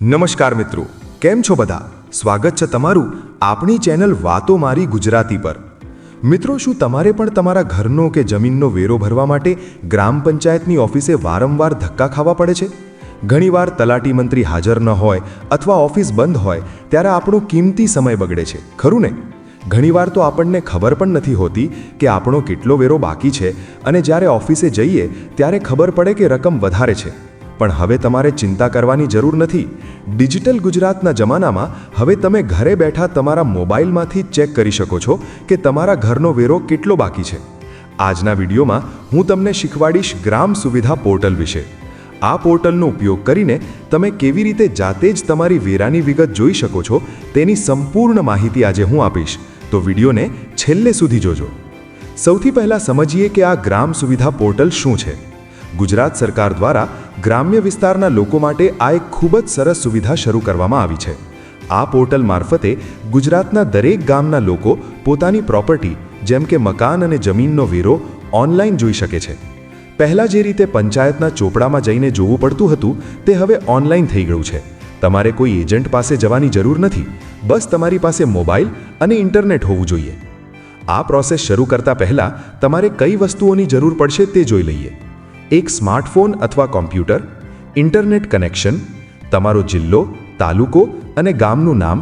નમસ્કાર મિત્રો, કેમ છો બધા? સ્વાગત છે તમારું આપણી ચેનલ વાતો મારી ગુજરાતી પર। મિત્રો, શું તમારે પણ તમારા ઘરનો કે જમીનનો વેરો ભરવા માટે ગ્રામ પંચાયતની ઓફિસે વારંવાર ધક્કા ખાવા પડે છે? ઘણીવાર તલાટી મંત્રી હાજર ન હોય અથવા ઓફિસ બંધ હોય ત્યારે આપણો કિંમતી સમય બગડે છે, ખરું ને? ઘણીવાર તો આપણને ખબર પણ નથી હોતી કે આપણો કેટલો વેરો બાકી છે અને જ્યારે ઓફિસે જઈએ ત્યારે ખબર પડે કે રકમ વધારે છે। પણ હવે તમારે ચિંતા કરવાની જરૂર નથી। ડિજિટલ ગુજરાતના જમાનામાં હવે તમે ઘરે બેઠા તમારા મોબાઈલમાંથી ચેક કરી શકો છો કે તમારા ઘરનો વેરો કેટલો બાકી છે। આજના વિડીયોમાં હું તમને શીખવાડીશ ગ્રામ સુવિધા પોર્ટલ વિશે। આ પોર્ટલનો ઉપયોગ કરીને તમે કેવી રીતે જાતે જ તમારી વેરાની વિગત જોઈ શકો છો તેની સંપૂર્ણ માહિતી આજે હું આપીશ, તો વિડીયોને છેલ્લે સુધી જોજો। સૌથી પહેલાં સમજીએ કે આ ગ્રામ સુવિધા પોર્ટલ શું છે। ગુજરાત સરકાર દ્વારા ગ્રામ્ય વિસ્તારના લોકો માટે આ એક ખૂબ જ સરસ સુવિધા શરૂ કરવામાં આવી છે। આ પોર્ટલ મારફતે ગુજરાતના દરેક ગામના લોકો પોતાની પ્રોપર્ટી જેમ કે મકાન અને જમીનનો વેરો ઓનલાઈન જોઈ શકે છે। પહેલાં જે રીતે પંચાયતના ચોપડામાં જઈને જોવું પડતું હતું તે હવે ઓનલાઈન થઈ ગયું છે। તમારે કોઈ એજન્ટ પાસે જવાની જરૂર નથી, બસ તમારી પાસે મોબાઈલ અને ઇન્ટરનેટ હોવું જોઈએ। આ પ્રોસેસ શરૂ કરતા પહેલાં તમારે કઈ વસ્તુઓની જરૂર પડશે તે જોઈ લઈએ। એક સ્માર્ટફોન અથવા કોમ્પ્યુટર, ઇન્ટરનેટ કનેક્શન, તમારો જિલ્લો, તાલુકો અને ગામનું નામ।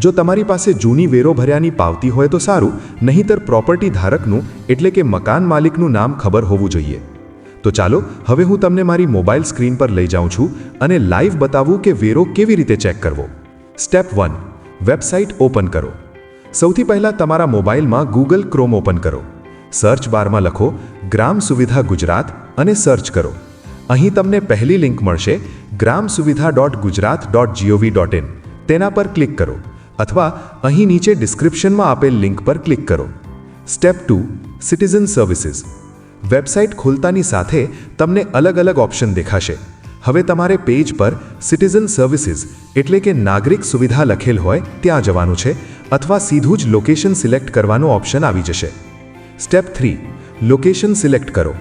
જો તમારી પાસે જૂની વેરો ભર્યાની પાવતી હોય તો સારું, નહીંતર પ્રોપર્ટી ધારકનું એટલે કે મકાન માલિકનું નામ ખબર હોવું જોઈએ। તો ચાલો હવે હું તમને મારી મોબાઈલ સ્ક્રીન પર લઈ જાઉં છું અને લાઈવ બતાવું કે વેરો કેવી રીતે ચેક કરવો। સ્ટેપ 1, વેબસાઇટ ઓપન કરો। સૌથી પહેલાં તમારા મોબાઈલમાં ગૂગલ ક્રોમ ઓપન કરો। સર્ચ બારમાં લખો ગ્રામ સુવિધા ગુજરાત અને સર્ચ કરો। અહીં તમને પહેલી લિંક મળશે gramsuvidha.gujarat.gov.in, તેના પર ક્લિક કરો અથવા અહીં નીચે ડિસ્ક્રિપ્શનમાં આપેલ લિંક પર ક્લિક કરો। Step 2, citizen services. વેબસાઇટ ખોલતાની સાથે તમને અલગ અલગ ઓપ્શન દેખાશે। હવે તમારે પેજ પર સિટીઝન સર્વિસીસ એટલે કે નાગરિક સુવિધા લખેલ હોય ત્યાં જવાનું છે અથવા સીધું જ લોકેશન સિલેક્ટ કરવાનો ઓપ્શન આવી જશે। સ્ટેપ 3, લોકેશન સિલેક્ટ કરો।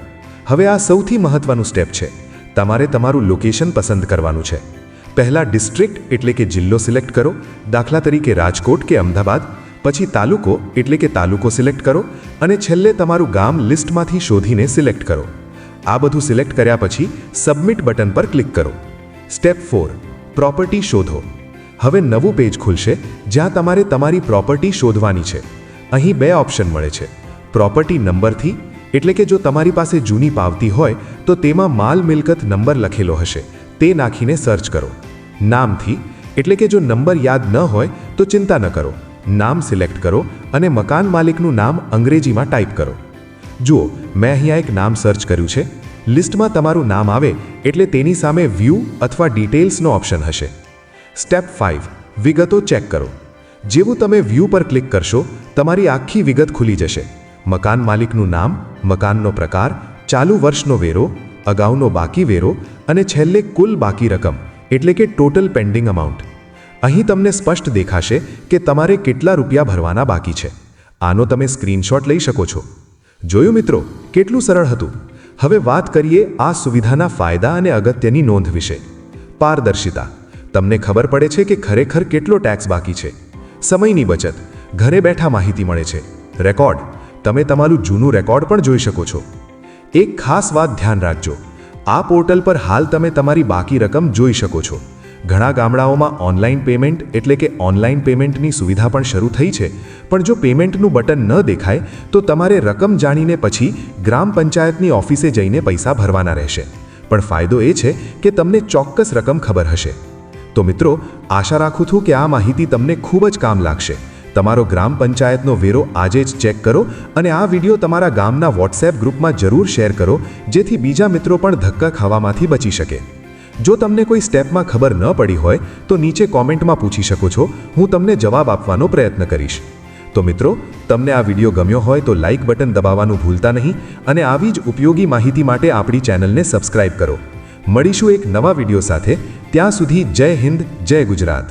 હવે આ સૌથી મહત્વનું સ્ટેપ છે। તમારે તમારું લોકેશન પસંદ કરવાનું છે। પહેલાં ડિસ્ટ્રિક્ટ એટલે કે જિલ્લો સિલેક્ટ કરો, દાખલા તરીકે રાજકોટ કે અમદાવાદ। પછી તાલુકો એટલે કે તાલુકો સિલેક્ટ કરો અને છેલ્લે તમારું ગામ લિસ્ટમાંથી શોધીને સિલેક્ટ કરો। આ બધું સિલેક્ટ કર્યા પછી સબમિટ બટન પર ક્લિક કરો। સ્ટેપ 4, પ્રોપર્ટી શોધો। હવે નવું પેજ ખુલશે જ્યાં તમારે તમારી પ્રોપર્ટી શોધવાની છે। અહીં બે ઓપ્શન મળે છે, પ્રોપર્ટી નંબરથી એટલે કે જો તમારી પાસે જૂની પાવતી હોય તો તેમાં માલ મિલકત નંબર લખેલો હશે, તે નાખીને સર્ચ કરો। નામથી એટલે કે જો નંબર યાદ ન હોય તો ચિંતા ન કરો, નામ સિલેક્ટ કરો અને મકાન માલિકનું નામ અંગ્રેજીમાં ટાઈપ કરો। જુઓ, મેં અહીંયા એક નામ સર્ચ કર્યું છે। લિસ્ટમાં તમારું નામ આવે એટલે તેની સામે વ્યૂ અથવા ડિટેલ્સનો ઓપ્શન હશે। સ્ટેપ 5, વિગતો ચેક કરો। જેવું તમે વ્યૂ પર ક્લિક કરશો તમારી આખી વિગત ખુલી જશે। મકાન માલિકનું નામ, મકાનનો પ્રકાર, ચાલુ વર્ષનો વેરો, અગાઉનો બાકી વેરો અને છેલ્લે કુલ બાકી રકમ એટલે કે ટોટલ પેન્ડિંગ અમાઉન્ટ। અહીં તમને સ્પષ્ટ દેખાશે કે તમારે કેટલા રૂપિયા ભરવાના બાકી છે। આનો તમે સ્ક્રીનશોટ લઈ શકો છો। જોયું મિત્રો, કેટલું સરળ હતું। હવે વાત કરીએ આ સુવિધાના ફાયદા અને અગત્યની નોંધ વિશે। પારદર્શિતા। તમને ખબર પડે છે કે ખરેખર કેટલો ટેક્સ બાકી છે। સમયની બચત, ઘરે બેઠા માહિતી મળે છે। રેકોર્ડ, તમે તમારું જૂનું રેકોર્ડ પણ જોઈ શકો છો। એક ખાસ વાત ધ્યાન રાખજો, આ પોર્ટલ પર હાલ તમે તમારી બાકી રકમ જોઈ શકો છો। ઘણા ગામડાઓમાં ઓનલાઈન પેમેન્ટ એટલે કે ઓનલાઈન પેમેન્ટની સુવિધા પણ શરૂ થઈ છે, પણ જો પેમેન્ટનું બટન ન દેખાય તો તમારે રકમ જાણીને પછી ગ્રામ પંચાયતની ઓફિસે જઈને પૈસા ભરવાના રહેશે। પણ ફાયદો એ છે કે તમને ચોક્કસ રકમ ખબર હશે। તો મિત્રો, આશા રાખું છું કે આ માહિતી તમને ખૂબ જ કામ લાગશે। તમારો ગ્રામ પંચાયતનો વેરો આજે જ ચેક કરો અને આ વિડીયો તમારા ગામના વોટ્સએપ ગ્રુપમાં જરૂર શેર કરો, જેથી બીજા મિત્રો પણ ધક્કા ખાવામાંથી બચી શકે। જો તમને કોઈ સ્ટેપમાં ખબર ન પડી હોય તો નીચે કોમેન્ટમાં પૂછી શકો છો, હું તમને જવાબ આપવાનો પ્રયત્ન કરીશ। તો મિત્રો, તમને આ વિડીયો ગમ્યો હોય તો લાઇક બટન દબાવવાનું ભૂલતા નહીં અને આવી જ ઉપયોગી માહિતી માટે આપણી ચેનલને સબસ્ક્રાઇબ કરો। મળીશું એક નવા વિડીયો સાથે। ત્યાં સુધી જય હિન્દ, જય ગુજરાત।